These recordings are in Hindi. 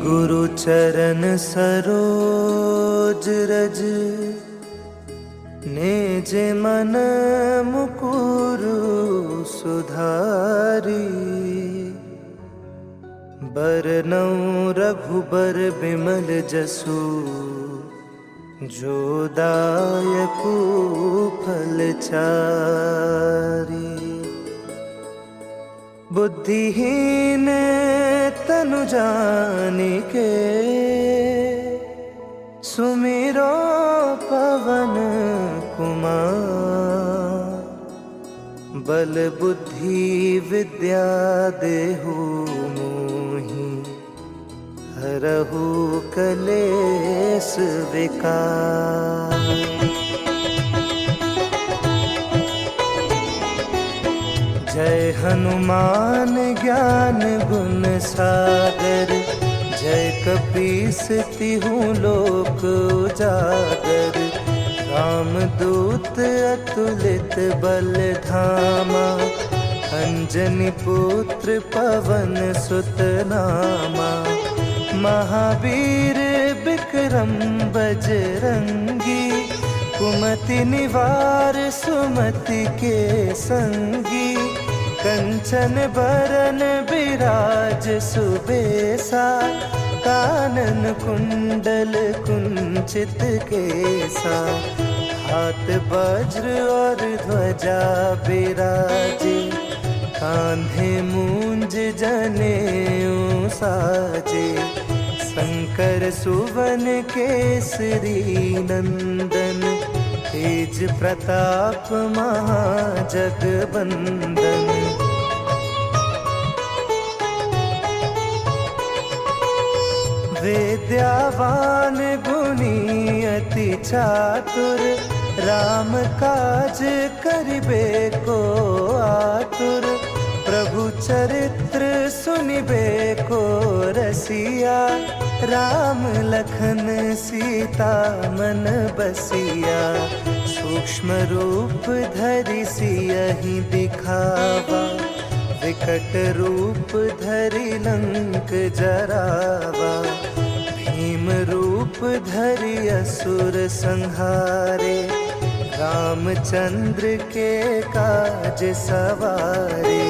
गुरु चरण सरोज रज निज मन मुकुरु सुधारी। बरनउँ रघुबर बिमल जसु जो दायकु फल चारि। बुद्धिहीन तनु जानिके सुमिरो पवन कुमार। बल बुद्धि विद्या देहु मोहि हरहु कलेस विकार। जय हनुमान ज्ञान गुण सागर। जय कपीस तिहु लोक उजागर। रामदूत अतुलित बल धामा। अंजनी पुत्र पवन सुत नामा। महावीर विक्रम बजरंगी। कुमति निवार सुमति के संगी। कंचन बरन बिराज सुबेसा। कानन कुंडल कुंचित केसा। हाथ वज्र और ध्वजा बिराजे। कांधे मूंज जनेऊ साजे। शंकर सुवन केसरी नंदन। तेज प्रताप महाजगबंदन। विद्यावान गुणी अति चातुर। राम काज करिबे को आतुर। प्रभु चरित्र सुनिबे को रसिया। राम लखन सीता मन बसिया। सूक्ष्म रूप धरि सियहि दिखावा। विकट रूप धरि लंक जरावा। भीम रूप धरि असुर संहारे। रामचंद्र के काज सवारे।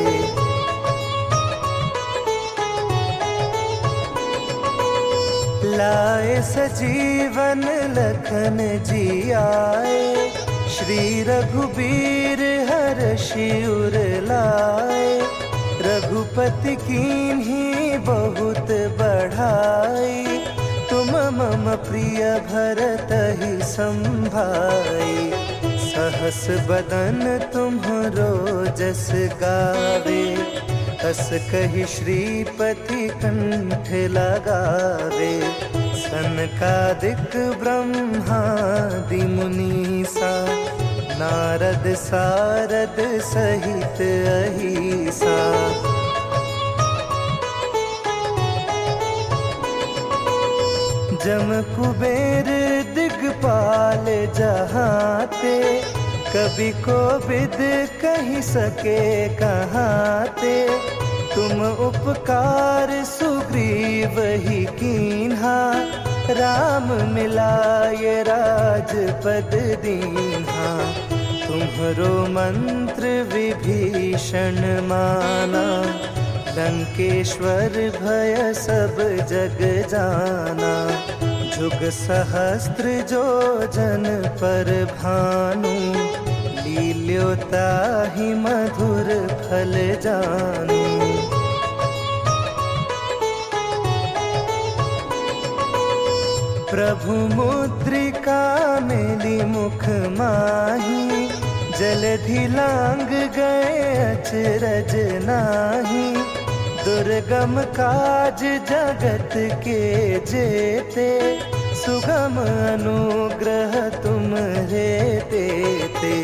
लाए सजीवन लखन जियाए। श्री रघुबीर हरषि उर लाए। रघुपति कीन्ही बहुत बढ़ाई। तुम मम प्रिय भरतहि संभाई। सहस बदन तुम्हरो जस गावे। अस कहि श्रीपति कंठ लगावे। सनकादिक ब्रह्मादि मुनीसा। नारद सारद सहित अहिसा। जम कुबेर दिगपाल जहाते। कभी को विद कही सके कहाते। तुम उपकार सुग्रीव ही कीन्हा। राम मिलाए राजपद दीन्हा। तुम्हरो मंत्र विभीषण माना। लंकेश्वर भय सब जग जाना। जुग सहस्त्र जो जन पर भानु। लील्यो ताहि मधुर फल जानू। प्रभु मुद्रिका मेली मुख माही। जलधि लांग गए अचरज नाही। दुर्गम काज जगत के जेते। सुगम अनुग्रह तुम्हरे तेते।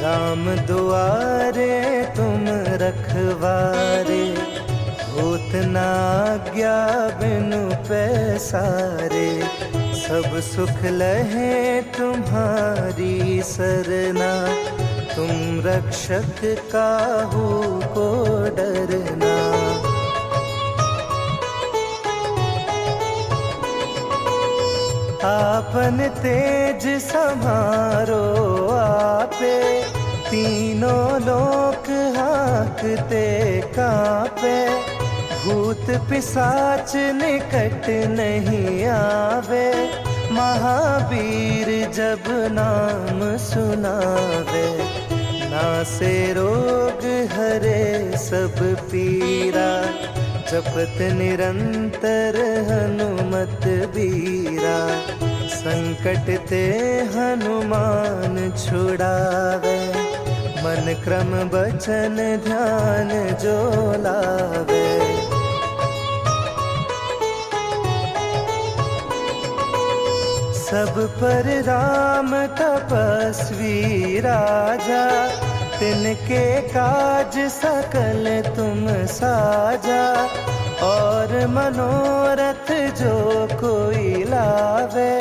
राम दुआरे तुम रखवारे। होत न आज्ञा बिनु पैसारे। सब सुख लहे तुम्हारी सरना। तुम रक्षक काहू को डरना। तेज सम्हारो आपे, तीनों लोक हाँकते कांपे। भूत पिशाच निकट नहीं आवे, महावीर जब नाम सुनावे। नासे रोग हरे सब पीरा, जपत निरंतर हनुमत बीरा। संकट ते हनुमान छुड़ावे, मन क्रम बचन ध्यान जो लावे। सब पर राम तपस्वी राजा, तिनके काज सकल तुम साजा। और मनोरथ जो कोई लावे,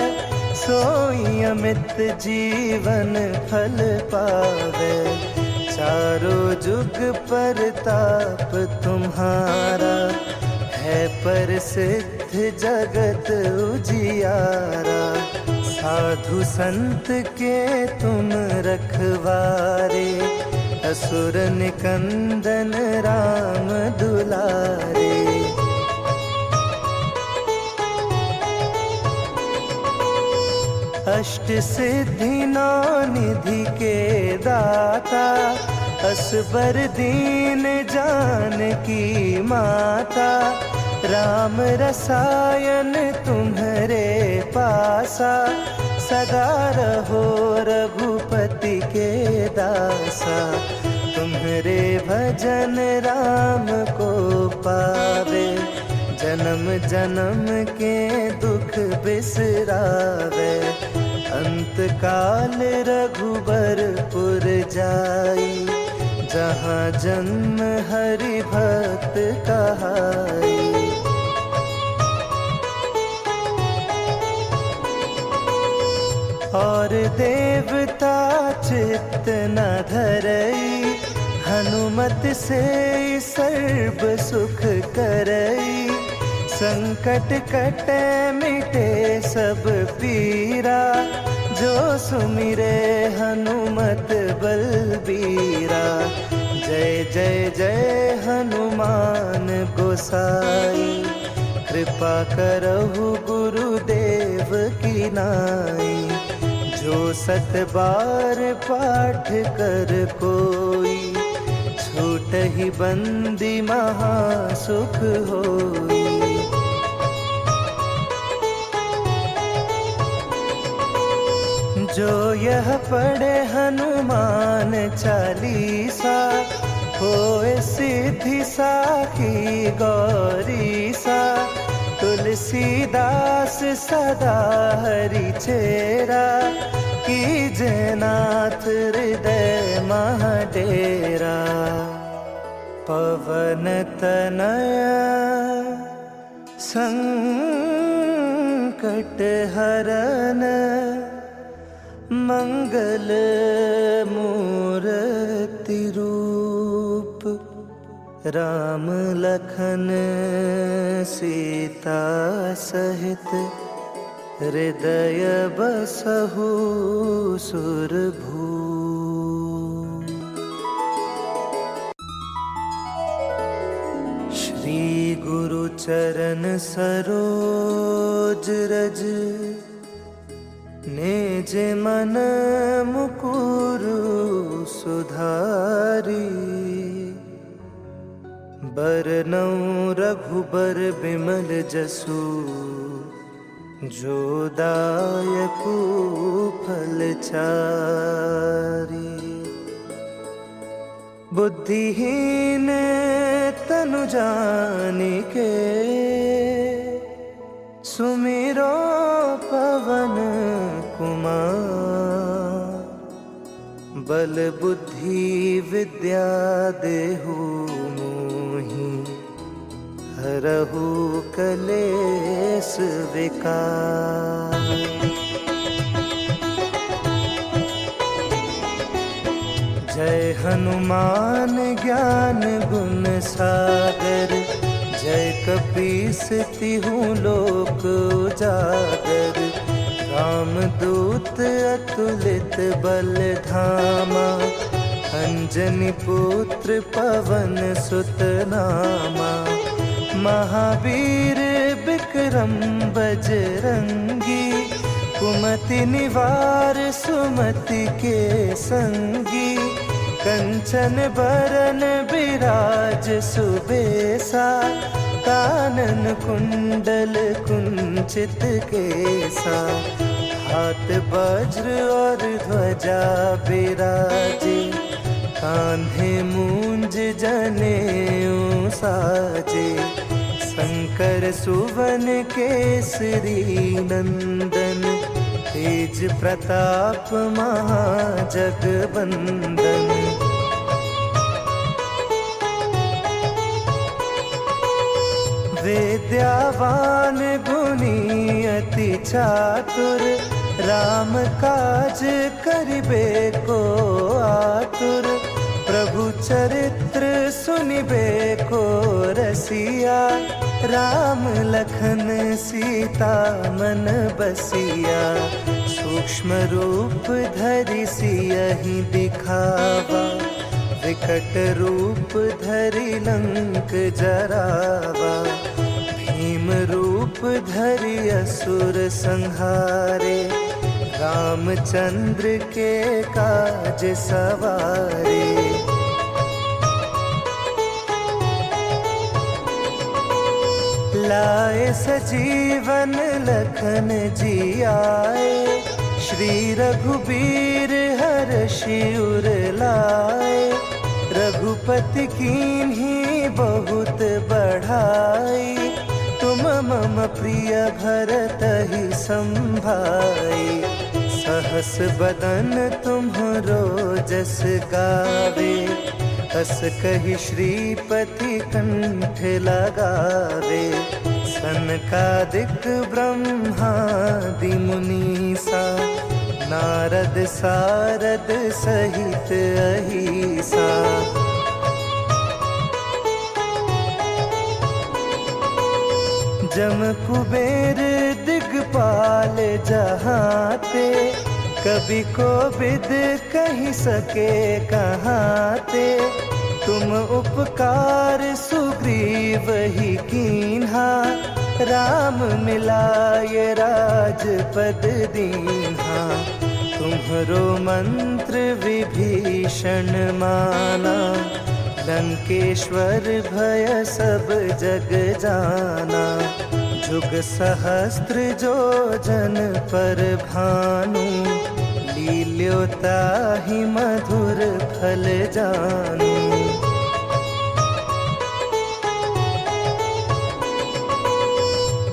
सोई अमित जीवन फल पावे। चारों जुग परताप तुम्हारा, है प्रसिद्ध जगत उजियारा। साधु संत के तुम रखवारे, असुर निकंदन राम दुलारे। अष्ट सिद्धि नौ निधि के दाता, असबर दीन जानकी माता। राम रसायन तुम्हारे पासा, सदा रहो रघुपति के दासा। तुम्हारे भजन राम को पावे, जन्म जन्म के दुख बिसरावे। अंत काल रघुबरपुर जाई, जहाँ जन्म हरि भक्त कहाई। और देवता चित्त न धरई, हनुमत से सर्व सुख करई। संकट कटे मिटे सब पीरा, जो सुमिरे हनुमत बलबीरा। जय जय जय हनुमान गोसाई, कृपा करहु गुरुदेव की नाई। जो सत बार पाठ कर कोई, छूट ही बंदी महा सुख होई। जो यह पढ़े हनुमान चालीसा, होए सिद्धि साखी गौरीसा। तुलसीदास सदा हरि चेरा, कीजे नाथ हृदय महाडेरा। पवन तनया संकट हरन, मंगल मूर्ति रूप। राम लखन सीता सहित, हृदय बसहु सुरभूप। श्री गुरु चरण सरोज रज, निज मन मुकुरु सुधारी। बरनउँ रघुबर बिमल जसु, जो दायकु फल चारी। बुद्धिहीन तनु जानिके, सुमिरो पवन कुमार। बल बुद्धि विद्या देहु मोहि, हरहु कलेस विकार। जय हनुमान ज्ञान गुण सागर, जय कपीस तिहु लोक उजागर। रामदूत अतुलित बल धामा, अंजनी पुत्र पवन सुत नामा। महावीर विक्रम बजरंगी, कुमति निवार सुमति के संगी। कंचन बरन बिराज सुबेसा, कानन कुंडल कुंचित केसा। हाथ वज्र और ध्वजा बिराजे, कांधे मूंज जनेऊ साजे। शंकर सुवन केसरी नंदन, तेज प्रताप महाजगबंदन। विद्यावान गुणी अति चातुर, राम काज करिबे को आतुर। प्रभु चरित्र सुनिबे को रसिया, राम लखन सीता मन बसिया। सूक्ष्म रूप धरि सियहि दिखावा, विकट रूप धरि लंक जरावा। भीम रूप धरि असुर संहारे, रामचंद्र के काज सवारे। लाए सजीवन लखन जियाए, श्री रघुबीर हर्षि उर लाए। रघुपति कीन्ही बहुत बढ़ाई, तुम मम प्रिय भरतहि संभाई। सहस बदन तुम्हरो जस गावे, अस कहि श्रीपति कंठ लगावे। सनकादिक ब्रह्मादि मुनीसा, नारद सारद सहित अहिसा। जम कुबेर दिगपाल जहाते, कभी को बिद कही सके कहाते। तुम उपकार सुग्रीव ही कीन्हा, राम मिलाए राजपद दीन्हा। तुम्हरो मंत्र विभीषण माना, लंकेश्वर भय सब जग जाना। जुग सहस्त्र जो जन पर भानु, लील्योताहि मधुर फल जानू।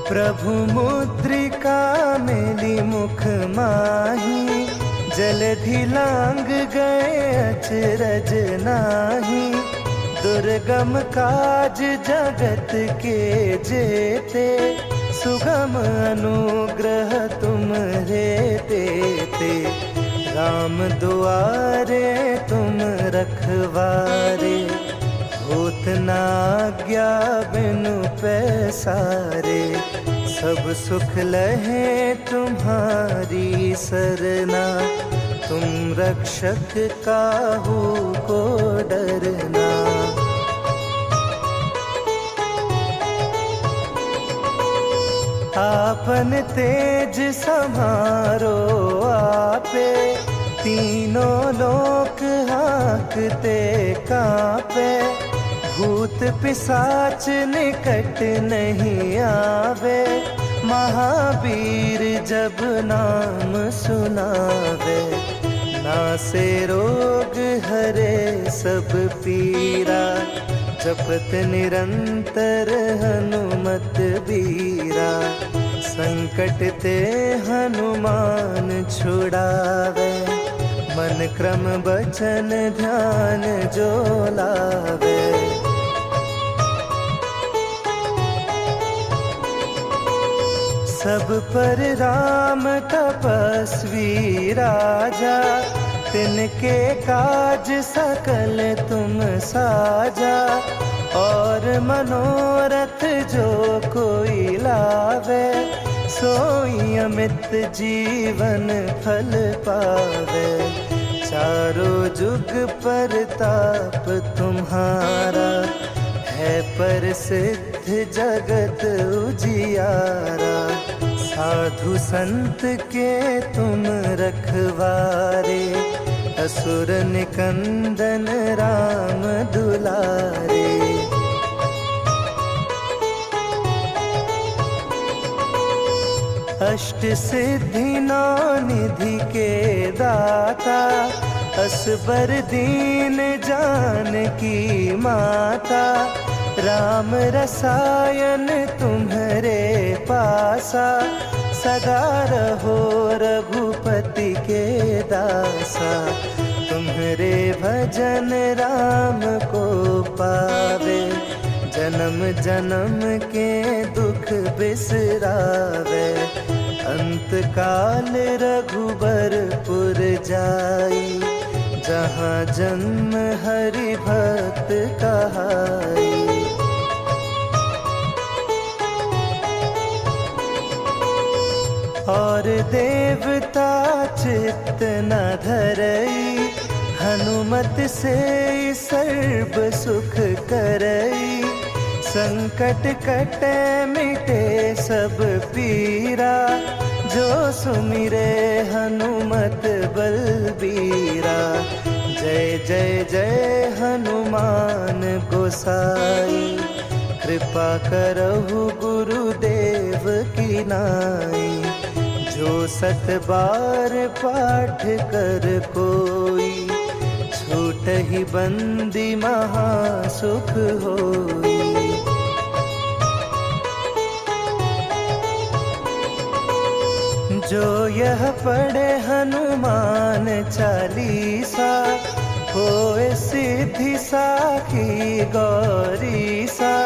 प्रभु मुद्रिका मेली मुख माही, जलधि लांग गए अचरज नाही। दुर्गम काज जगत के जेते, सुगम अनुग्रह तुम्हरे तेते। राम दुआरे तुम रखवारे, होत न आज्ञा बिनु पैसारे। सब सुख लहे तुम्हारी सरना, तुम रक्षक काहू को डरना। आपन तेज समारो आपे, तीनों लोक हाँकते कांपे। भूत पिशाच निकट नहीं आवे, महावीर जब नाम सुनावे। नासे रोग हरे सब पीरा, जपत निरंतर हनुमत बीरा। संकट ते हनुमान छुड़ावे, मन क्रम बचन ध्यान जो लावे। सब पर राम तपस्वी राजा, तिनके काज सकल तुम साजा। और मनोरथ जो कोई लावे, सोई अमित जीवन फल पावे। चारों जुग परताप तुम्हारा, है प्रसिद्ध जगत उजियारा। साधु संत के तुम रखवारे, असुर निकंदन राम दुलारे। अष्ट सिद्धि नौ निधि के दाता, असबर दीन जानकी माता। राम रसायन तुम्हारे पासा, सदा रहो रघुपति के दासा। तुम्हारे भजन राम को पावे, जन्म जन्म के दुख बिसरावे। अंत काल रघुबरपुर जाई, जहाँ जन्म हरि भक्त कहाई। और देवता चित्त न धरई, हनुमत से सर्व सुख करई। संकट कटे मिटे सब पीरा, जो सुमिरे हनुमत बलबीरा। जय जय जय हनुमान गोसाई, कृपा करहु गुरुदेव की नाई। जो सत बार पाठ कर कोई, छूटहि बंदी महा सुख होई। जो यह पढ़े हनुमान चालीसा, होए सिद्धि साखी गौरीसा।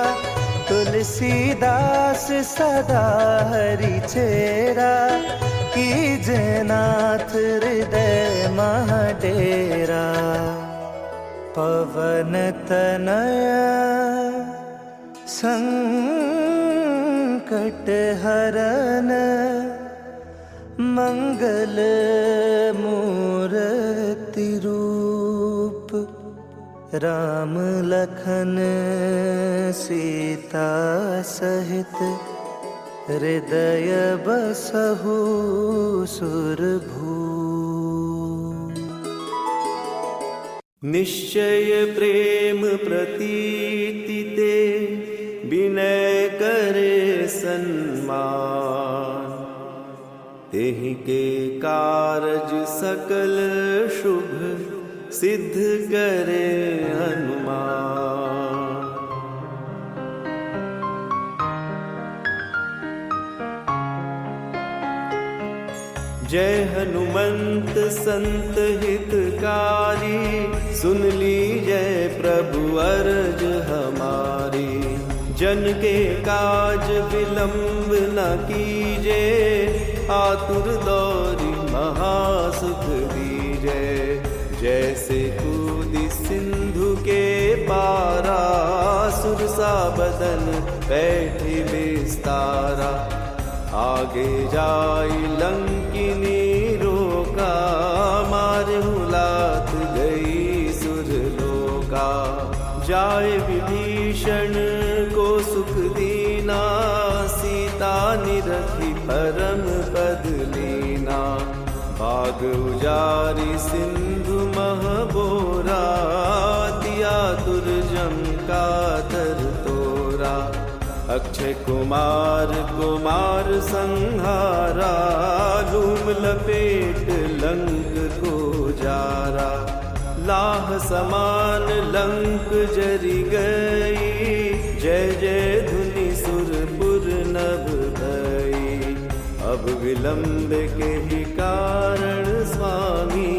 तुलसीदास सदा हरि चेरा, कीजे नाथ हृदय मह डेरा। पवन तनया संकट हरन, मंगल मूर्ति रूप। राम लखन सीता सहित, हृदय बसहु सुरभूप। निश्चय प्रेम प्रतीति ते, विनय करे सन्मान। तेहि के कारज सकल शुभ, सिद्ध करे हनुमान। जय हनुमंत संत हितकारी, सुन लीजय प्रभु अर्ज हमारी। जन के काज विलंब न कीजे, आतुर दौरी महासुख दीजे। जैसे कूदी सिंधु के पारा, सुरसा बदन बैठी विस्तारा। आगे जाई लंकिनी रोका, मारहु लात गई सुरलोका। जाए विभीषण को सुख दीना, सीता निरखी परम पद लीना। बाग उजारी सिंधु महबोरा, तिया दुर्जम का तर तोरा। अक्षय कुमार कुमार संहारा, लूम लपेट लंक को जारा। लाह समान लंक जरि गई, जय जय धुनि सुरपुर नभ भई। अब विलंब के ही कारण स्वामी,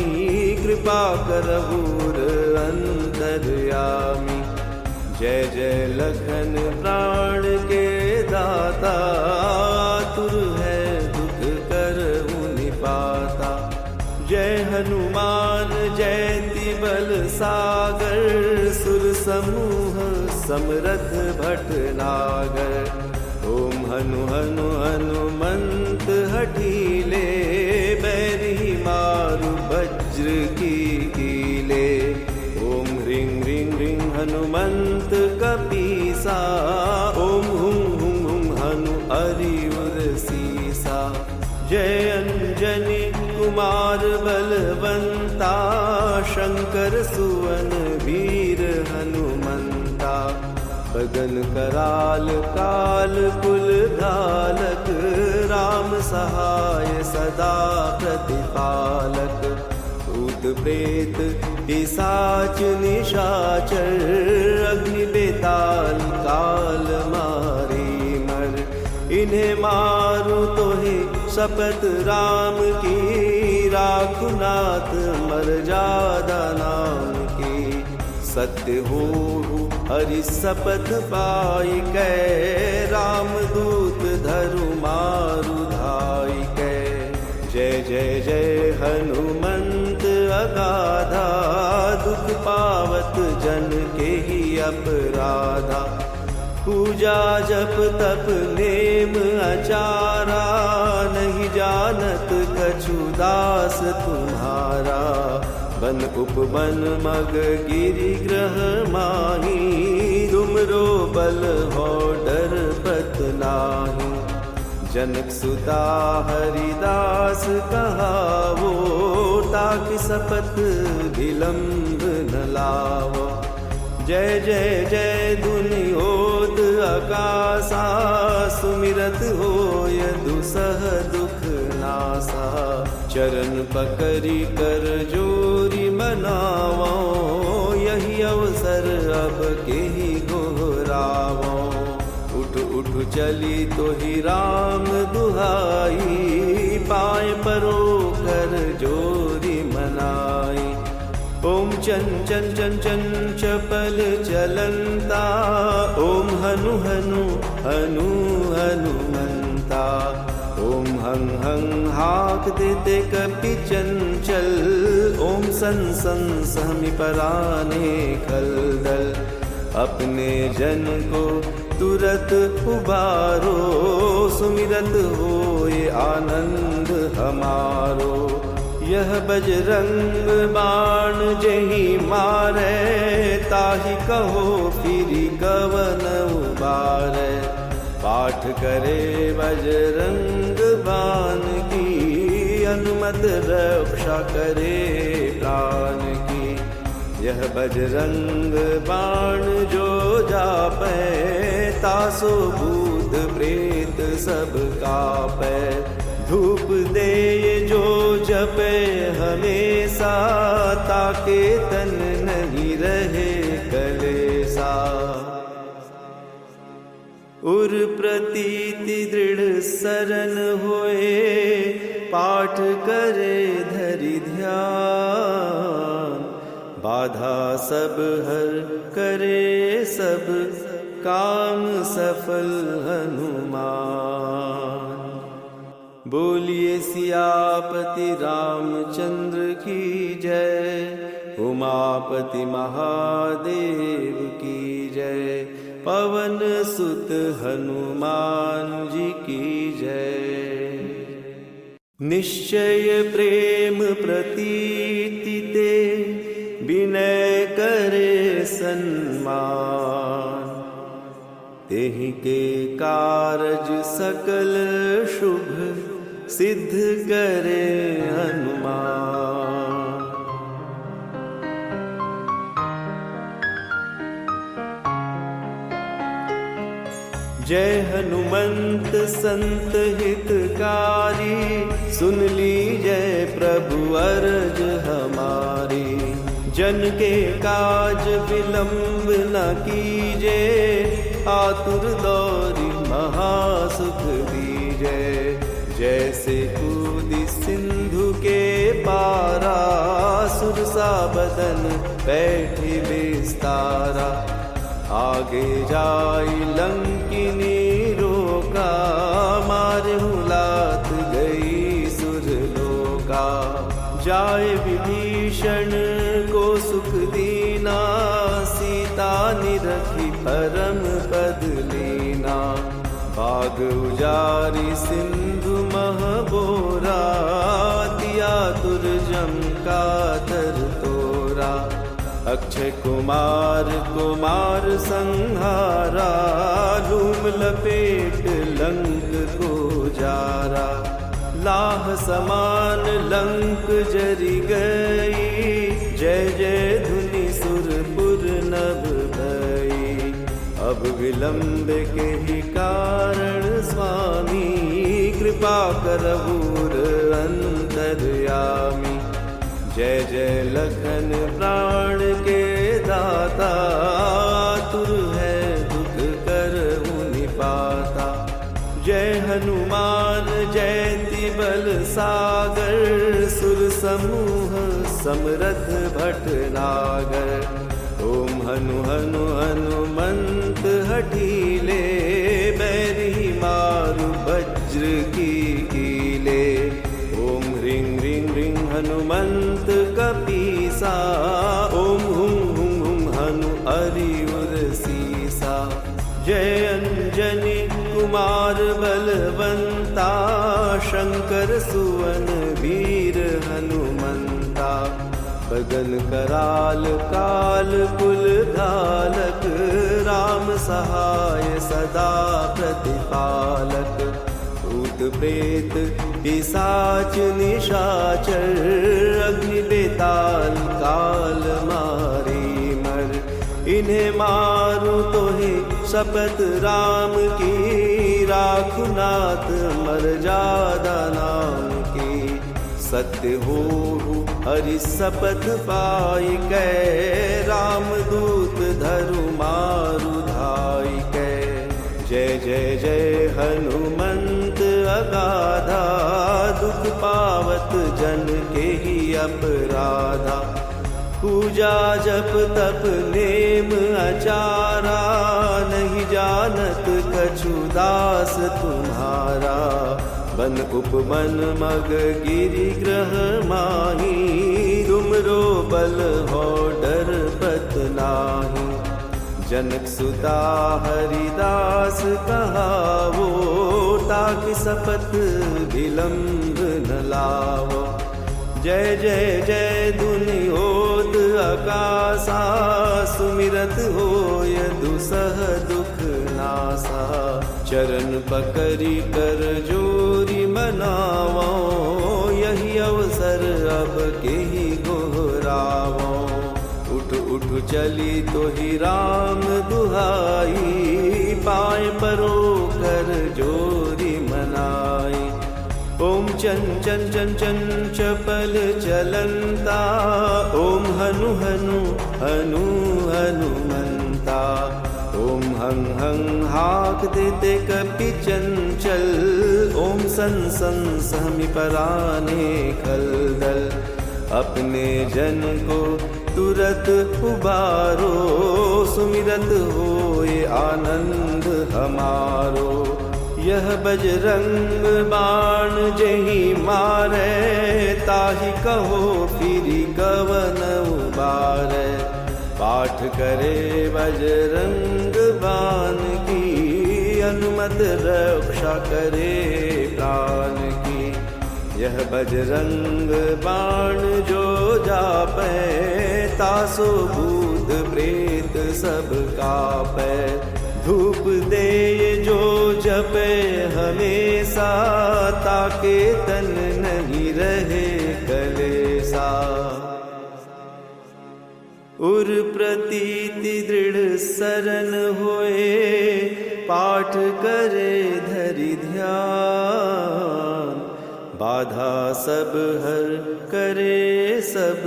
कृपा करहु अंतर्यामी। जय जय लखन प्राण के दाता, आतुर है दुख करहु निपाता। जय हनुमान जयति बल सागर, सुर समूह समरथ भटनागर। ओम हनु हनु हनुमंत जय अंजनी कुमार बलवंता, शंकर सुवन वीर हनुमंता। बगन कराल काल कुल धालक, राम सहाय सदा प्रतिपालक। भूत प्रेत पिशाच निशाचर, अग्नि बेताल काल मारे मर। इन्हें मारू तो ही शपथ राम की, राखु नाथ मर्यादा नाम की। सत्य हो हरि शपथ पाई कै, राम दूत धरु मारु धाई कै। जय जय जय हनुमंत अगाधा, दुख पावत जन के ही अपराधा। पूजा जप तप नेम आचारा, नहीं जानत कछु दास तुम्हारा। बन उपवन मग गिरि ग्रह माही, तुमरो बल हो डर पत नाही। जनक सुता हरिदास कहावो, ताकि शपथ विलंब न लावो। जय जय जय दुनियोद आकाशा, सुमिरत होय दुसह दुख नासा। चरण पकड़ी कर जोरी मनावो, यही अवसर अब के ही गोहरावो। उठ उठ चली तो ही राम दुहाई, पाए परो कर जोरी मनाई। ओम चन चन चन चन चपल चलंता, ओम हनु हनु हनु हनुमंता। ओम हं हं हाक देते कपि चंचल, ओम सन सन सहमि पराने खल दल। अपने जन को तुरत उबारो, सुमिरत होए आनंद हमारो। यह बजरंग बाण जेहि मारे, ताहि कहो फिरि कवन उबारे। पाठ करे बजरंग बाण की, अनुमत रक्षा करे प्राण की। यह बजरंग बाण जो जापै, तासो भूत प्रेत सब कापै। धूप दे जो जपे हमेशा, ताके तन नहीं रहे कलेसा। उर प्रतीति दृढ़ सरन होए, पाठ करे धरि ध्यान। बाधा सब हर करे सब, काम सफल हनुमान। बोलिए सियापति रामचंद्र की जय, उमापति महादेव की जय। पवन सुत हनुमान जी की जय। निश्चय प्रेम प्रतीति ते, विनय करे सन्मान। तेहि के कारज सकल शुभ, सिद्ध करे हनुमान। जय हनुमंत संत हितकारी, सुन लीजय प्रभु अरज हमारी। जन के काज विलंब न कीजे, आतुर दौरी महासुख दीजे। जैसे कूदी सिंधु के पारा, सुरसा बदन बैठी विस्तारा। आगे जाई लंकिनी रोका, मारे हुलात गई सुरलोका। जाए विभीषण को सुख दीना, सीता निरखी परम पद लीना। बाग उजारी सिंधु महबोरा, दिया दुर्जम का तर तोरा। अक्षय कुमार कुमार संहारा, धूम लपेट लंक को जारा। लाह समान लंक जरि गई, जय जय धुनि सुरपुर नभ भई। अब विलंब के ही कारण स्वामी, कृपा करहूर अंतर्यामी। जय जय लखन प्राण के दाता, आतुर है दुख करहु निपाता। जय हनुमान जयति बल सागर, सुर समूह समरथ भटनागर। ओम हनु हनु हनुमंत हठीले, बैरी मारु वज्र की कीले। ओम ह्रीं ह्रीं ह्रीं हनुमंत कपीसा, ओम हुं हुं हुं हनु हरिउर सीसा। जय अंजनी कुमार बलवंता, शंकर सुवन वीर हनुमंता। बगन कराल काल कुल धालक, राम सहाय सदा प्रतिपालक। भूत प्रेत पिशाच निशाचर, अग्नि बेताल काल मारी मर। इन्हें मारू तो ही शपथ राम की, राखु नाथ मर्यादा नाम की। सत्य हो हरि शपथ पाई कै, राम दूत धरु मारु धाई कै। जय जय जय हनुमंत अगाधा, दुख पावत जन के ही अपराधा। पूजा जप तप नेम आचारा, नहीं जानत कछु दास तुम्हारा। बन उपमन मग गिरि ग्रह माही, तुमरो बल हो डर पत नाही। जनक सुता हरिदास कहावो, ताकि सपथ विलंब न लावो। जय जय जय धुनि होत आकाशा, सुमिरत होय दुसह दुख नासा। चरण पकड़ी कर जोरी मनावो, यही अवसर अब के ही गोहरावो। उठ उठ चली तो ही राम दुहाई, पाए परो कर जोरी मनाई। ओम चन चन चन चन चपल चलंता, ओम हनु हनु हनु हनुमंता। ओम हं हं हाक देते कपि चंचल, ओम सन सन सहमि पराने खलदल। अपने जन को तुरत उबारो, सुमिरत होए आनंद हमारो। यह बजरंग बाण जेहि मारे, ताहि कहो फिरि कवन उबारे। पाठ करे बजरंग बाण की, अनुमत रक्षा करे प्राण की। यह बजरंग बाण जो जापै, तासो भूत प्रेत सब कापै। धूप दे जो जपे हमेशा, ताके तन नहीं रहे कलेसा। उर प्रतीति दृढ़ सरन होए, पाठ करे धरि ध्यान। बाधा सब हर करे सब,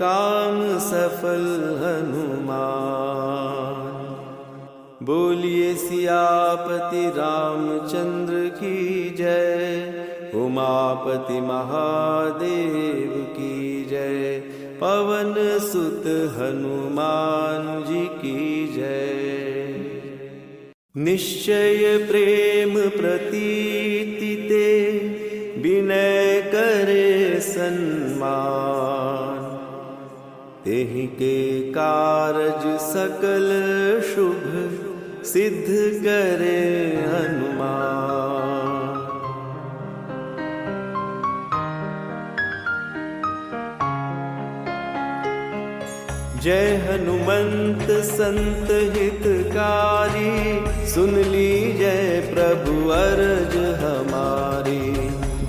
काम सफल हनुमान। बोलिए सियापति रामचंद्र की जय, उमापति महादेव की जय। पवन सुत हनुमान जी की जय। निश्चय प्रेम प्रतीति ते, विनय करे सन्मान। तेहि के कारज सकल शुभ, सिद्ध करे हनुमान। जय हनुमंत संत हितकारी, सुन लीजय प्रभु अरज हमारी।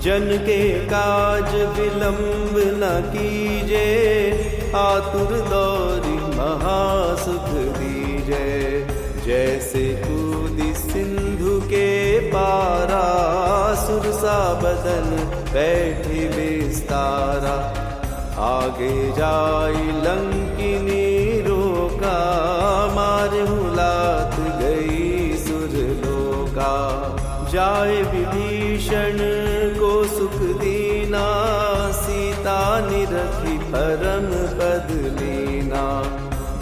जन के काज विलंब न कीजे, आतुर दौरी महासुख दीजे। जैसे कूदी सिंधु के पारा, सुरसा बदन बैठी विस्तारा। आगे जाई लंकिनी रोका, मारहु लात गई सुरलोका। जाए विभीषण को सुख दीना, सीता निरखी परम पद लीना।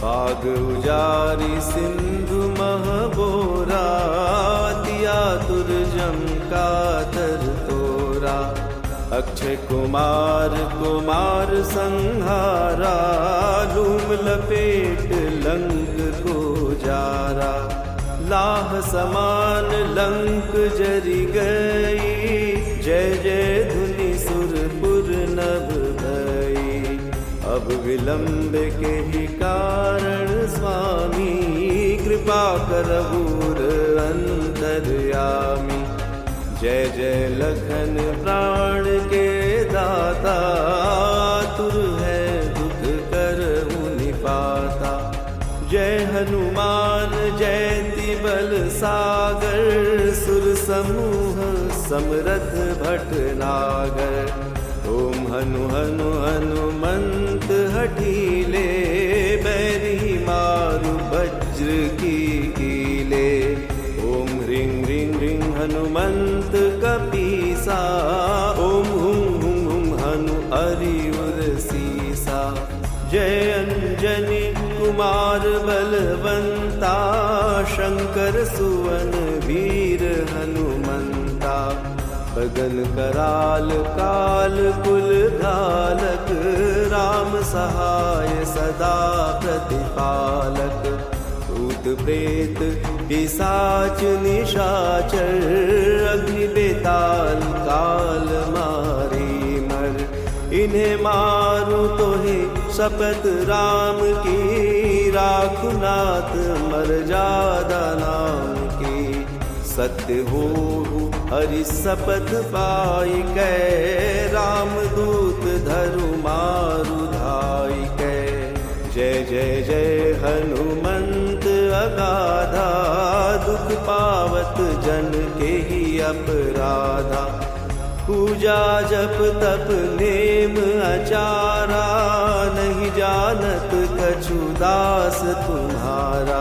बाग उजारी सिंधु महबोरा, दिया तुरजम का तर तोरा। अक्षय कुमार कुमार संहारा, लूम लपेट लंक को जारा। लाह समान लंक जरी गई, जय जय धुनि सुरपुर नभ भई। अब विलंब के ही कारण स्वामी, कृपा करहूर अंतर्यामी। जय जय लखन प्राण के दाता, आतुर है दुख करहु निपाता। जय हनुमान जयति बल सागर, सुर समूह समरथ भटनागर। ओम हनु हनु हनुमंत हठीले, बैरी मारु वज्र की कीले। ओम ह्रीं ह्रीं ह्रीं हनुमंत कपीसा, ओम हुं हुं हुं हनु हरिउर सीसा। जय अंजनी कुमार बलवंता, शंकर सुवन वीर हनुमंता। बगन कराल काल कुल घालक, राम सहाय सदा प्रतिपालक। भूत प्रेत पिशाच निशाचर, अग्नि बेताल काल मारी मर। इन्हें मारू तो ही शपथ राम की, राखुनाथ मर्यादा नाम की। सत्य हो हरि शपथ पाई कै, राम दूत धरु मारु धाई कै। जय जय जय हनुमंत अगाधा, दुख पावत जन के ही अपराधा। पूजा जप तप नेम आचारा, नहीं जानत कछु दास तुम्हारा।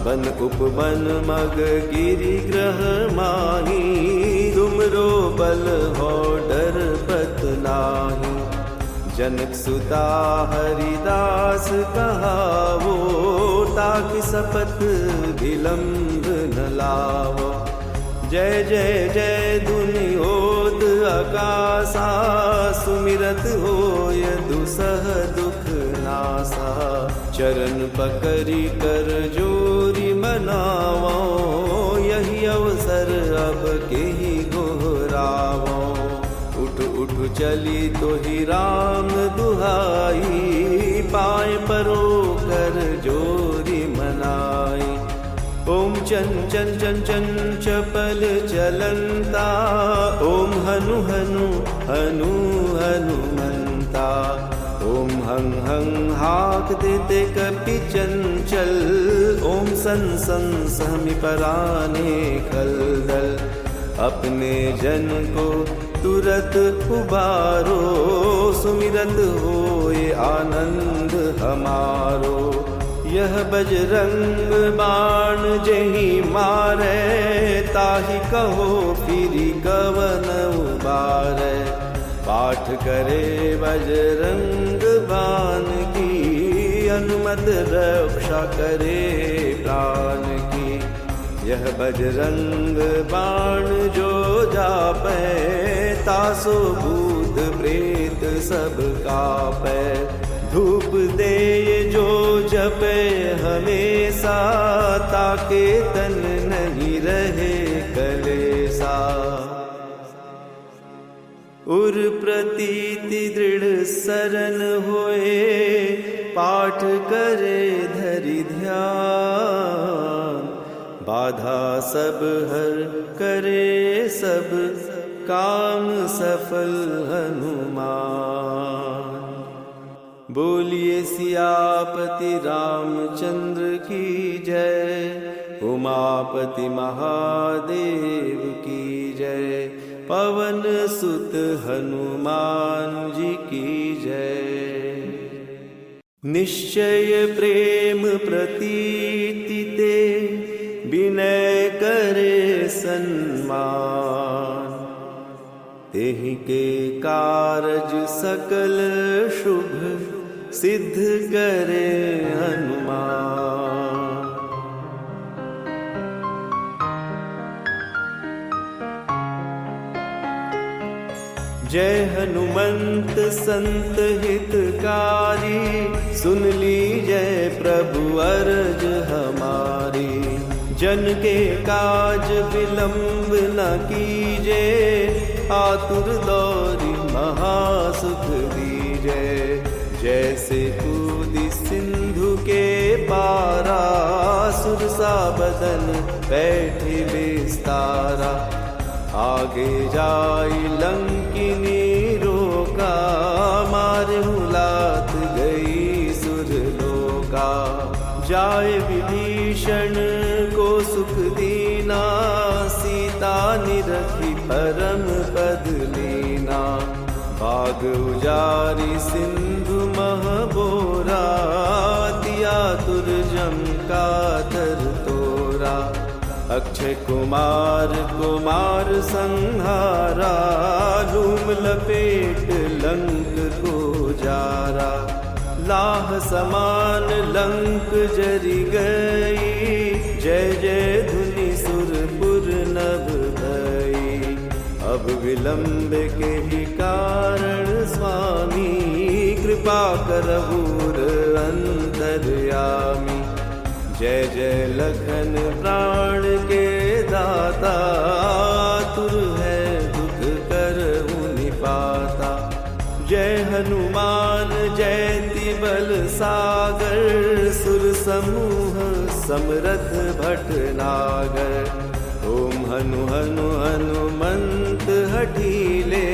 बन उपवन मग गिरि ग्रह माही, तुमरो बल हो डर पत नाही। जनक सुता हरिदास कहावो, ताकि सपथ विलंब न लावो। जय जय जय धुनि होत आकाशा, सुमिरत होय दुसह दुख नासा। चरण पकड़ी कर जोरी मनावो, यही अवसर अब के ही गोहरावो। उठ उठ चली तो ही राम दुहाई, पाए परो कर जोरी मनाई। ओम चन चन चन चन चपल चलंता, ओम हनु हनु हनु हनुमंता। ओम हं हं हाक देते कपि चंचल, ओम सन सन सहमि पराने खलदल। अपने जन को तुरत उबारो, सुमिरत होए आनंद हमारो। यह बजरंग बाण जेहि मारे, ताहि कहो फिरि कवन उबारे। पाठ करे बजरंग बाण की, अनुमत रक्षा करे प्राण की। यह बजरंग बाण जो जापै, तासो भूत प्रेत सब कापै। धूप दे जो जपे हमेशा, ताके तन नहीं रहे कलेसा। उर प्रतीति दृढ़ सरन होए, पाठ करे धरि ध्यान। बाधा सब हर करे सब काम सफल हनुमान। बोलिए सियापति रामचंद्र की जय, उमापति महादेव की जय, पवन सुत हनुमान जी की जय। निश्चय प्रेम प्रतीति ते, विनय करे सन्मान, तेहि के कारज सकल शुभ, सिद्ध करे हनुमान। जय हनुमंत संत हितकारी, सुन लीजय प्रभु अरज हमारी। जन के काज विलंब न कीजे, आतुर दौरी महासुख दीजे। जैसे कूदी सिंधु के पारा, सुरसा बदन बैठे विस्तारा। आगे जाई लंकिनी रोका, मारहु लात गई सुरलोका। जाय विभीषण को सुख दीना, सीता निरखी परम पद लीना। बाग उजारी सिंधु महबोरा, तिया तुरजम का तर तोरा। अक्षय कुमार कुमार संहारा, लूम लपेट लंक को जारा। लाह समान लंक जरि गई, जय जय धुनि सुरपुर नभ भई। अब विलंब के ही कारण स्वामी, कृपा करहूर अंतर्यामी। जय जय लखन प्राण के दाता, तुर है दुख करहु निपाता। जय हनुमान जयति बल सागर, सुर समूह समरथ भटनागर। ओम हनु हनु हनुमंत हठीले,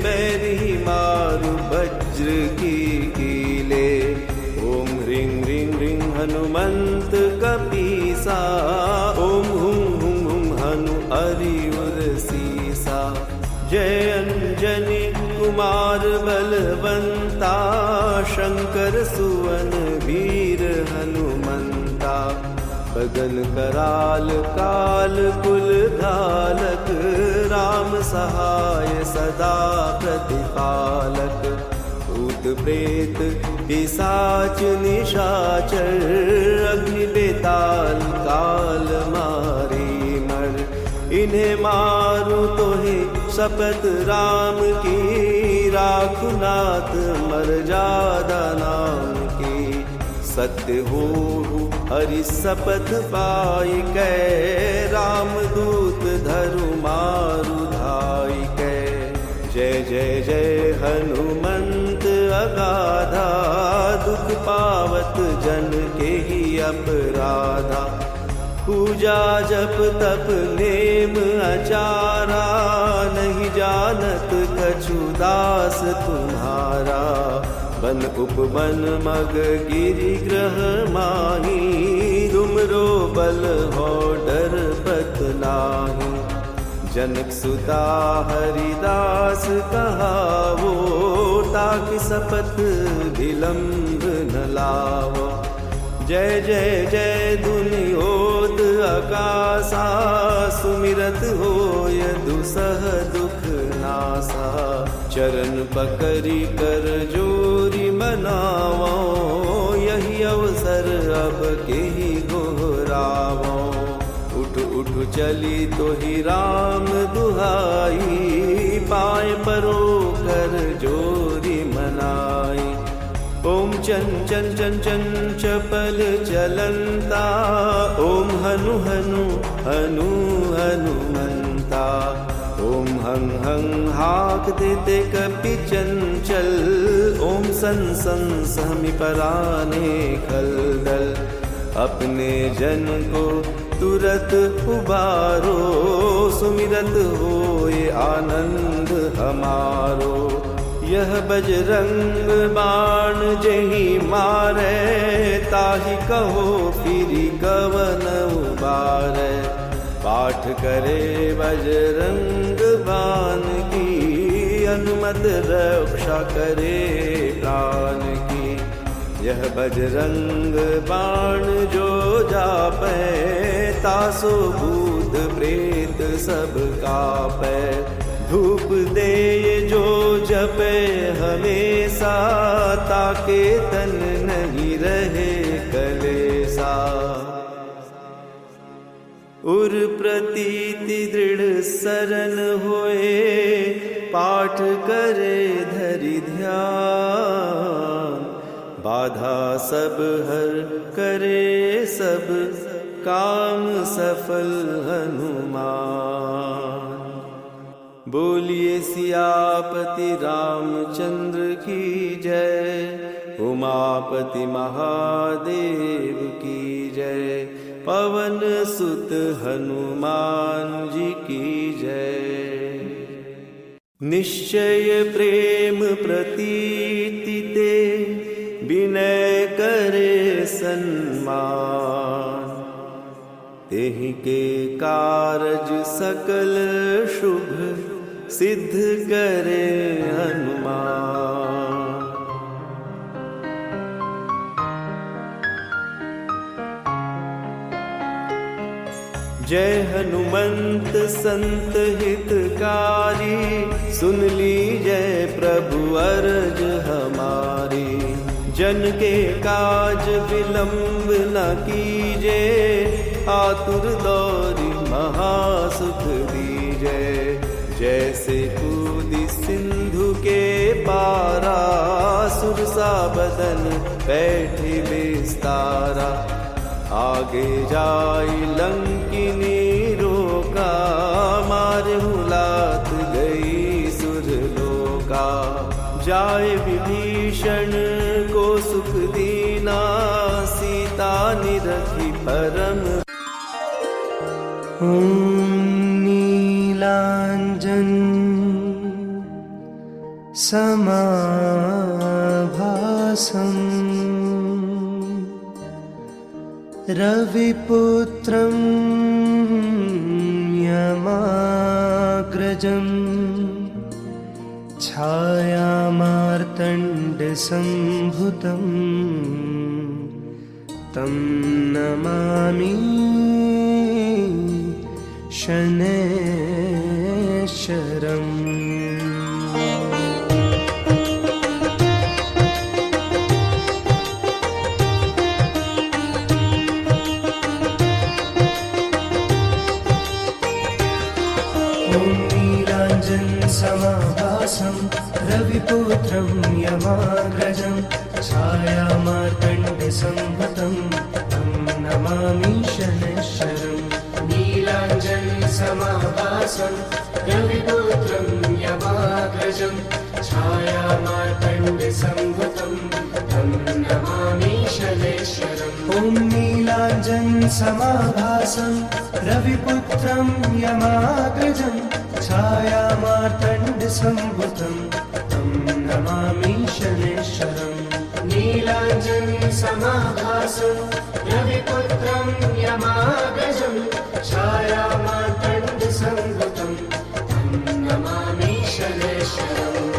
बैरी मारु वज्र की कीले। ओम ह्रीं ह्रीं ह्रीं हनुमंत कपीसा, ओम हुं हुं हुं हनु अरियुर सीसा। जय अंजनी कुमार बलवंता, शंकर सुवन वीर हनुमंता। बगन कराल काल कुल धालक, राम सहाय सदा प्रतिपालक। भूत प्रेत पिशाच निशाचर, अग्नि बेताल काल मारी मर। इन्हें मारू तो ही शपथ राम की, राखु नाथ मर्यादा नाम की। सत्य हो हरि शपथ पाई कै, राम दूत धरु मारु धाई कै। जय जय जय हनुमंत अगाधा, दुख पावत जन के ही अपराधा। पूजा जप तप नेम अचारा, नहीं जानत कछु दास तुम्हारा। बन उपवन मग गिरि ग्रह माही, तुमरो बल हो डर पत नाही। जनक सुता हरिदास कहावो, ताकि सपथ विलंब न लावो। जय जय जय दुनियोद आकाशा, सुमिरत होय दुसह दुख नासा। चरण पकड़ी कर जोरी मनावो, यही अवसर अब के ही गोहरावो। उठ उठ चली तो ही राम दुहाई, पाए परो कर जोरी मनाई। ओम चन चन चन चन चपल चलंता, ओम हनु हनु हनु हनुमंता। ओम हं हं हाक देते कपि चंचल, ओम सन सन सहमि पराने खलदल। अपने जन को तुरत उबारो, सुमिरत होए आनंद हमारो। यह बजरंग बाण जेहि मारे, ताहि कहो फिरि कवन उबारे। पाठ करे बजरंग बाण की, अनुमत रक्षा करे प्राण की। यह बजरंग बाण जो जापै, तासो भूत प्रेत सब कापै। धूप दे जो जपे हमेशा, ताके तन नहीं रहे कलेसा। उर प्रतीति दृढ़ सरन होए, पाठ करे धरि ध्यान। बाधा सब हर करे सब, काम सफल हनुमान। बोलिए सियापति रामचंद्र की जय, उमापति महादेव की जय। पवन सुत हनुमान जी की जय। निश्चय प्रेम प्रतीति ते, विनय करे सन्मान। तेहि के कारज सकल शुभ, सिद्ध करे हनुमान। जय हनुमंत संत हितकारी, सुन लीजय प्रभु अरज हमारी। जन के काज विलंब न कीजे, आतुर दौरी महासुख दीजे। जैसे कूदी सिंधु के पारा, सुरसा बदन बैठे विस्तारा। आगे जाई लंकिनी रोका, मारे हुलात गई सुरलोका। जाए विभीषण को सुख दीना, सीता निरखी परम। नीलांजन समाभासं, रविपुत्रं यमाग्रजं। छायामार्तण्डसम्भुतं, तं नमामि शनैश्चरम्। समाभासं, रविपुत्रं यमाग्रजं। छायामार्तण्डसम्भुतं, तं नमामि शनैश्चरम्। नीलाञ्जन समाभासं, रविपुत्रं यमाग्रजं। छायामार्तण्डसम्भुतं, तं नमामि शनैश्चरम्। ॐ नीलाञ्जन समाभासं, रविपुत्रं यमाग्रजं। छायामार्तण्डसम्भुतं, तं नमामि शनैश्चरम्। नीलाञ्जन समाभासं, रविपुत्रं यमाग्रजं। छायामार्तण्डसम्भुतं, तं नमामि शनैश्चरम्।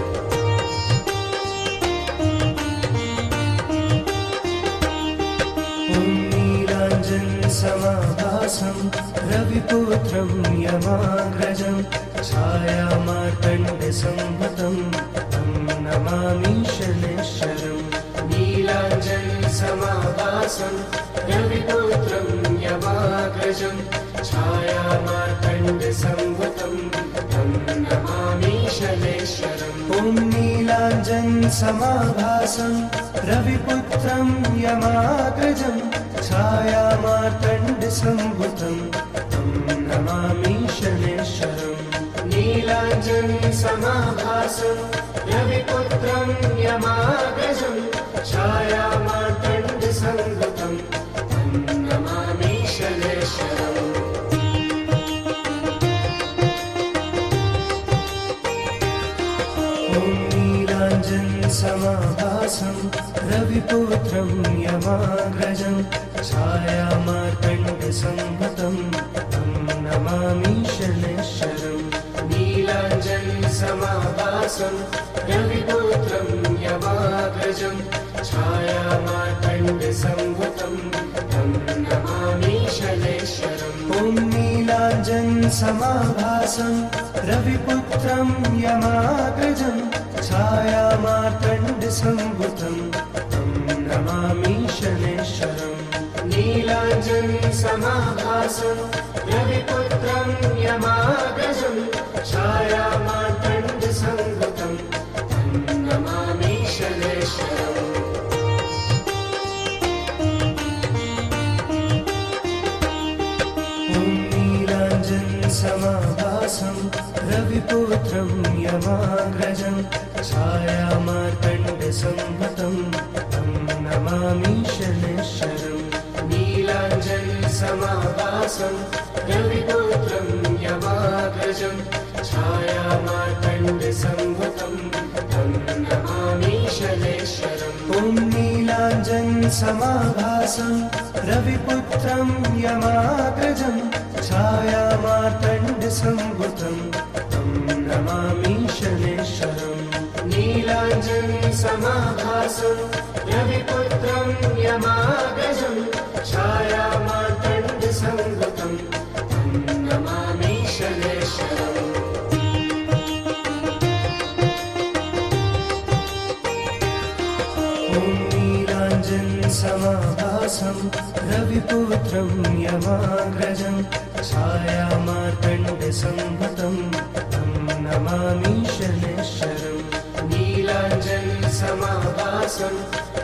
ॐ नीलाञ्जन समाभासं, रविपुत्रं यमाग्रजं। छायामार्तण्डसम्भुतं, तं नमामि शनैश्चरम्। नीलाञ्जन समाभासं, रविपुत्रं यमाग्रजं। छायामार्तण्डसम्भुतं, तं नमामि शनैश्चरम्। ॐ नीलाञ्जन समाभासं, रविपुत्रं यमाग्रजं। छायामार्तण्डसम्भुतं, तं नमामि शनैश्चरम्। नीलाञ्जन समाभासं, रविपुत्रं यमाग्रजं। छायामार्तण्डसम्भुतं, तं नमामि शनैश्चरम्। रविपुत्रं यमाग्रजं छायामार्तण्डसंभुतं तं नमामि शनैश्वरम् नीलाञ्जनसमाभासं रविपुत्रं यमाग्रजं छायामार्तण्डसंभुतं तं नमामि शनैश्वरम् ॐ नीलाञ्जनसमाभासं रविपुत्रं यमाग्रजं छायामार्तण्डसंभुतं तं नमामि शनैश्वरम् नीलाञ्जनसमाभासं रविपुत्रं यमाग्रजं छायामार्तण्डसंभुतं तं नमामि शनैश्वरम् ॐ नीलाञ्जनसमाभासं रविपुत्रं यमाग्रजं छायामार्तण्डसंभुतं तं नमामि शनैश्वरम् नीलाञ्जनसमाभासं रविपुत्रं यमाग्रजं छायामार्तण्डसंभुतं तं नमामि शनैश्वरम् ॐ नीलाञ्जनसमाभासं रविपुत्रं यमाग्रजं छायामार्तण्डसंभुतं तं नमामि शनैश्वरम् नीलाञ्जनसमाभासं रविपुत्रं यमाग्रजं छायामार्तण्डसंभुतं तं नमामि शनैश्वरम् ॐ नीलाञ्जनसमाभासं रविपुत्रं यमाग्रजं छायामार्तण्डसंभुतं तं नमामि शनैश्वरम् नीलाञ्जनसमाभासं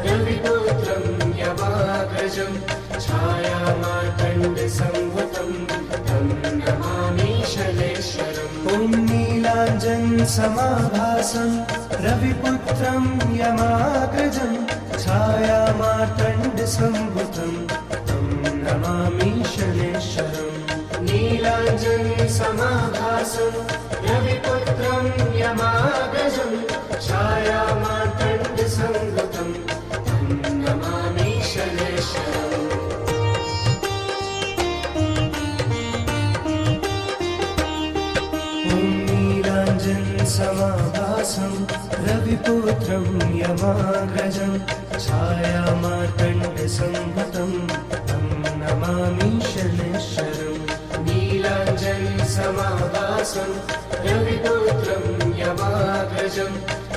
रविपुत्रं यमाग्रजं छायामार्तण्डसंभुतं तं नमामि शनैश्वरम् ॐ नीलाञ्जनसमाभासं रविपुत्रं यमाग्रजं छायामार्तण्डसंभुतं तं नमामि शनैश्वरम् नीलाञ्जनसमाभासं रविपुत्रं यमाग्रजं छायामार्तण्डसंभुतं तं नमामि शनैश्वरम् ॐ नीलाञ्जनसमाभासं रविपुत्रं यमाग्रजं छायामार्तण्डसंभुतं तं नमामि शनैश्वरम् नीलाञ्जनसमाभासं रविपुत्रं यमाग्रजं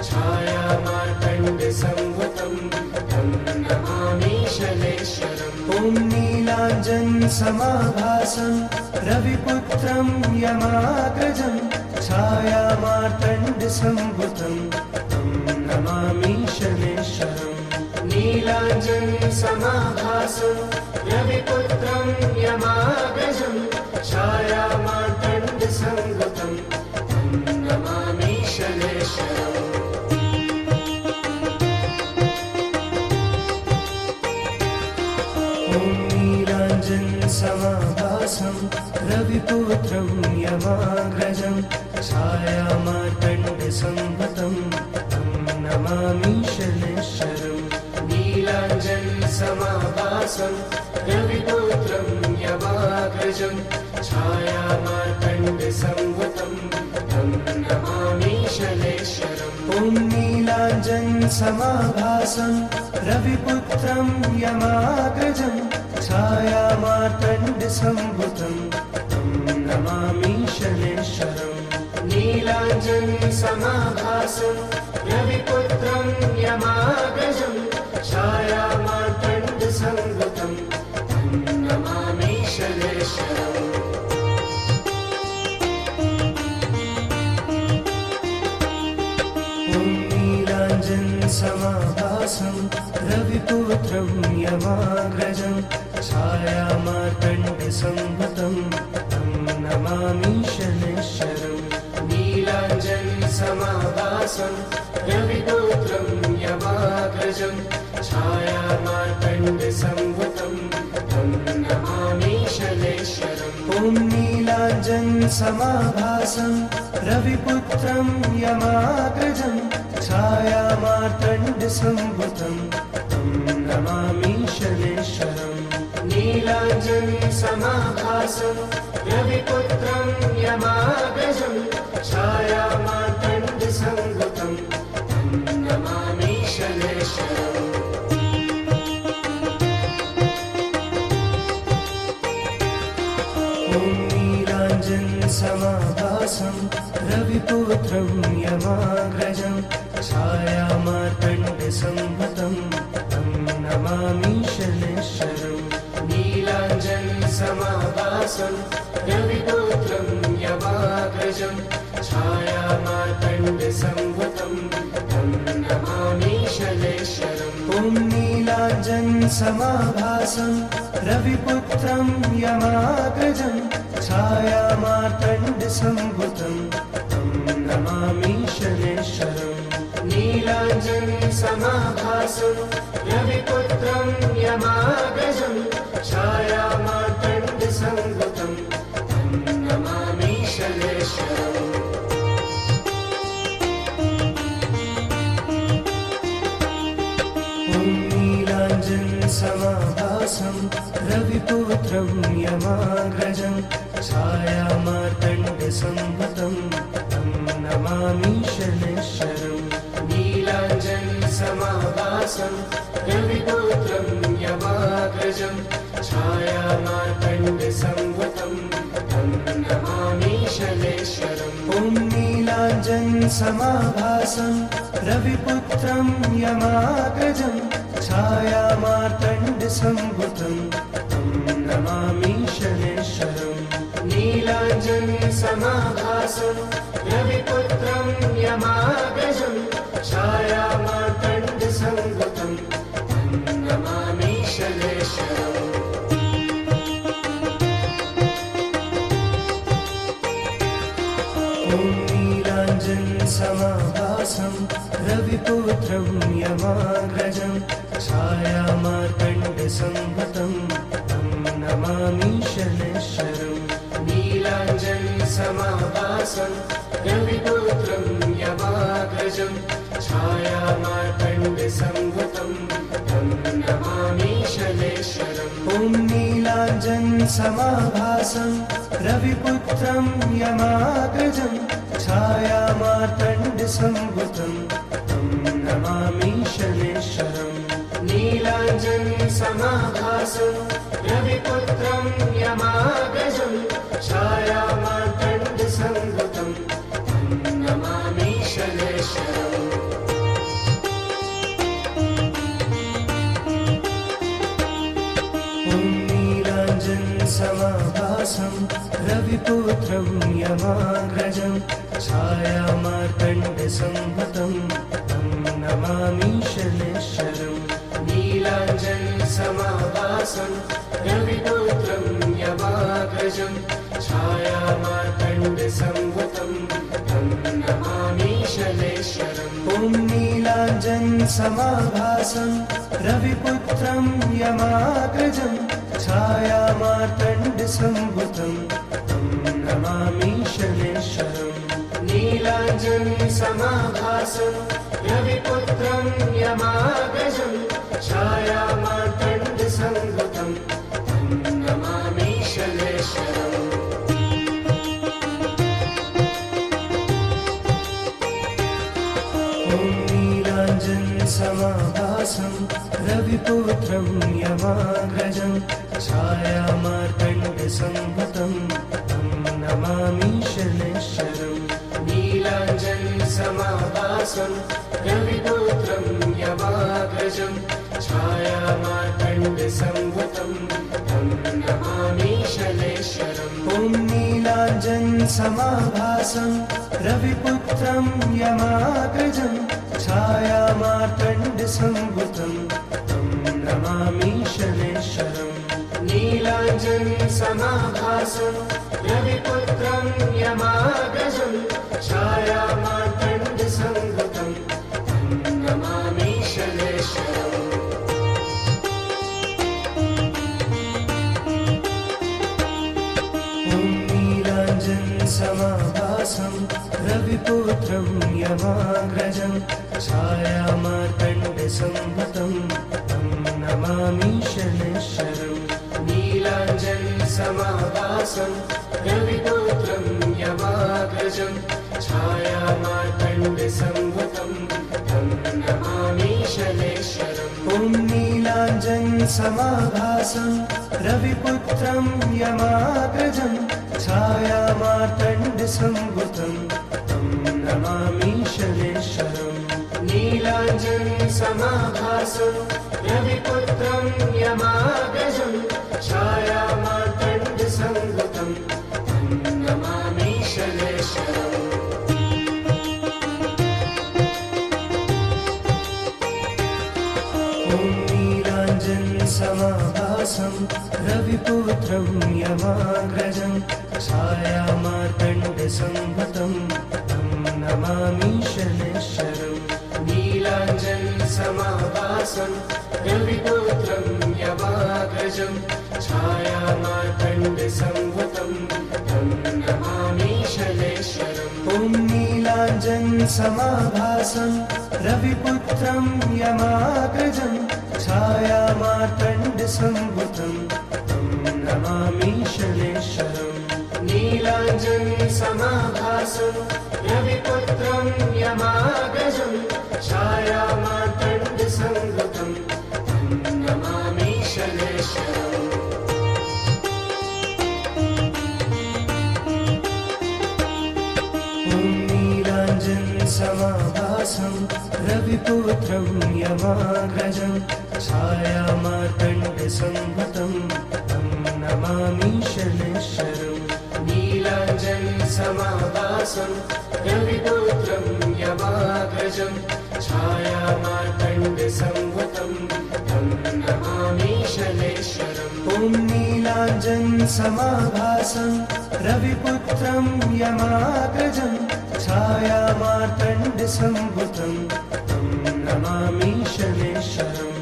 छायामार्तण्डसंभुतं तं नमामि शनैश्वरम् ॐ नीलाञ्जनसमाभासं रविपुत्रं यमाग्रजं छायामार्तण्डसंभुतं तं नमामि शनैश्वरम् नीलाञ्जनसमाभासं रविपुत्रं यमाग्रजं छायामार्तण्डसंभुतं तं नमामि शनैश्वरम् ॐ नीलाञ्जनसमाभासं रविपुत्रं यमाग्रजं छायामार्तण्डसंभुतं तं नमामि शनैश्वरम् नीलाञ्जनसमाभासं रविपुत्रं यमाग्रजं छायामार्तण्डसंभुतं तं नमामि शनैश्वरम् ॐ नीलाञ्जनसमाभासं रविपुत्रं यमाग्रजं छायामार्तण्डसंभुतं तं नमामि शनैश्वरम् नीलाञ्जनसमाभासं रविपुत्रं यमाग्रजं छायामार्तण्डसंभुतं तं नमामि शनैश्वरम् ॐ नीलाञ्जनसमाभासं रविपुत्रं यमाग्रजं छायामार्तण्डसंभुतं तं नमामि शनैश्वरम् नीलाञ्जनसमाभासं रविपुत्रं यमाग्रजं छायामार्तण्डसंभुतं तं नमामि शनैश्वरम् ॐ नीलाञ्जनसमाभासं रविपुत्रं यमाग्रजं छायामार्तण्डसंभुतं तं नमामि शनैश्वरम् नीलाञ्जनसमाभासं रविपुत्रं यमाग्रजं छायामार्तण्डसंभूतं तं नमामि शनैश्वरम् ॐ नीलाञ्जनसमाभासं रविपुत्रं यमाग्रजं छायामार्तण्डसंभूतं तं नमामि शनैश्वरम् नीलाञ्जनसमाभासं रविपुत्रं यमाग्रजं छायामार्तण्डसंभूतं तं नमामि शनैश्वरम् ॐ नीलाञ्जनसमाभासं रविपुत्रं यमाग्रजं छायामार्तण्डसंभूतं तं नमामि शनैश्वरम् नीलाञ्जनसमाभासं रविपुत्रं यमाग्रजं छायामार्तण्डसंभूतं तं नमामि शनैश्वरम् ॐ नीलाञ्जनसमाभासं रविपुत्रं यमाग्रजं छायामार्तण्डसंभूतं तं नमामि शनैश्वरम् नीलाञ्जनसमाभासं रविपुत्रं यमाग्रजं छायामार्तण्डसंभूतं तं नमामि शनैश्वरम् ॐ नीलाञ्जनसमाभासं रविपुत्रं यमाग्रजं छायामार्तण्डसंभूतं तं नमामि शनैश्वरम् नीलाञ्जनसमाभासं रविपुत्रं यमाग्रजं छायामार्तण्डसंभूतं तं नमामि शनैश्वरम् ॐ नीलाञ्जनसमाभासं रविपुत्रं यमाग्रजं छायामार्तण्डसंभूतं तं नमामि शनैश्वरम् नीलाञ्जनसमाभासं रविपुत्रं यमाग्रजं छायामार्तण्डसंभूतं तं नमामि शनैश्वरम् ॐ नीलाञ्जनसमाभासं रविपुत्रं यमाग्रजं छायामार्तण्डसंभूतं तं नमामि शनैश्वरम् नीलाञ्जनसमाभासं रविपुत्रं यमाग्रजं छायामार्तण्डसंभूतं तं नमामि शनैश्वरम् ॐ नीलाञ्जनसमाभासं रविपुत्रं यमाग्रजं छायामार्तण्डसंभूतं तं नमामि शनैश्वरम् नीलाञ्जनसमाभासं रविपुत्रं यमाग्रजं छायामार्तण्डसंभूतं तं नमामि शनैश्वरम् ॐ नीलाञ्जनसमाभासं रविपुत्रं यमाग्रजं छायामार्तण्डसंभूतं तं नमामि शनैश्वरम् नीलाञ्जनसमाभासं रविपुत्रं यमाग्रजं छायामार्तण्डसंभूतं तं नमामि शनैश्वरम् ॐ नीलाञ्जनसमाभासं रविपुत्रं यमाग्रजं छायामार्तण्डसंभूतं तं नमामि शनैश्वरम् नीलाञ्जनसमाभासं रविपुत्रं यमाग्रजं छायामार्तण्डसंभूतं तं नमामि शनैश्वरम् ॐ नीलाञ्जनसमाभासं रविपुत्रं यमाग्रजं छायामार्तण्डसंभूतं तं नमामि शनैश्वरम् नीलाञ्जनसमाभासं रविपुत्रं यमाग्रजं छायामार्तण्डसंभूतं तं नमामि शनैश्वरम् ॐ नीलाञ्जनसमाभासं रविपुत्रं यमाग्रजं छायामार्तण्डसंभूतं तं नमामि शनैश्चरम् नीलाञ्जनसमाभासं रविपुत्रं यमाग्रजं छायामार्तण्डसम्भुतं तं नमामि शनैश्चरम् ॐ नीलाञ्जनसमाभासं रविपुत्रं यमाग्रजं छायामार्तण्डसम्भुतं तं नमामि शनैश्चरम् नीलाञ्जनसमाभासं रविपुत्रं यमाग्रजं छायामार्तण्डसम्भुतं तं नमामि शनैश्चरम् ॐ नीलाञ्जनसमाभासं रविपुत्रं यमाग्रजं छायामार्तण्डसम्भुतं तं नमामि शनैश्चरम् नीलाञ्जनसमाभासं रविपुत्रं यमाग्रजं छायामार्तण्डसम्भुतं तं नमामि शनैश्चरम् ॐ नीलाञ्जनसमाभासं रविपुत्रं यमाग्रजं छायामार्तण्डसम्भुतं तं नमामि शनैश्चरम् नीलाञ्जनसमाभासं रविपुत्रं यमाग्रजं छायामार्तण्डसम्भुतं तं नमामि शनैश्चरम् ॐ नीलाञ्जनसमाभासं रविपुत्रं यमाग्रजं छायामार्तण्डसम्भुतं तं नमामि शनैश्चरम् नीलाञ्जनसमाभासं रविपुत्रं यमाग्रजं छायामार्तण्डसम्भुतं तं नमामि शनैश्चरम् ॐ नीलाञ्जनसमाभासं रविपुत्रं यमाग्रजं छायामार्तण्डसम्भुतं तं नमामि शनैश्चरम्